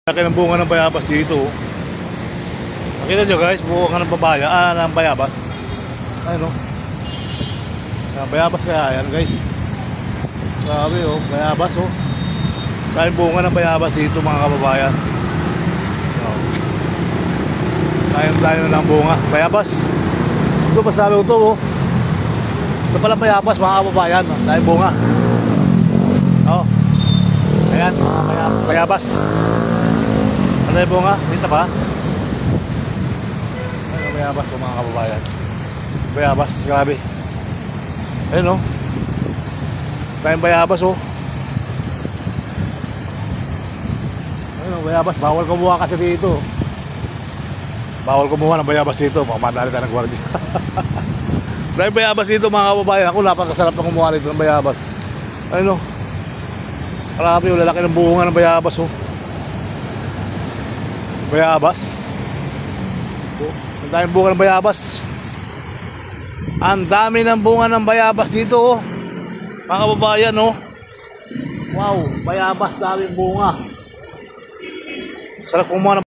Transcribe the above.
Laki ng bunga ng bayabas dito. Nakita nyo guys, bunga ng ng bayabas. Ayun o. Bayabas kaya yan guys. Grabe o, bayabas o. Dahil bunga ng bayabas dito mga kababayan. Tayo na ng bunga. Bayabas. Ito masabi ko ito o. Ito pala bayabas mga kababayan. Dahil bunga. O. Ayan mga bayabas. Ano yung bunga? Dito ba? Ayun, bayabas o mga kababayan. Bayabas, grabe. Ayun o. Tayong bayabas o. Ayun o, bayabas. Bawal kumuha kasi dito. Bawal kumuha ng bayabas dito. Baka madali tayo ng gwardiya. Tayong bayabas dito mga kababayan. Ako napakasarap na kumuha dito ng bayabas. Ayun o. Grabe o, lalaki ng bunga ng bayabas o. Bayabas. Ang daming bunga ng bayabas. Ang dami ng bunga ng bayabas dito oh. Mga kababayan oh. Wow, bayabas, daming bunga. Sarap kumuha ng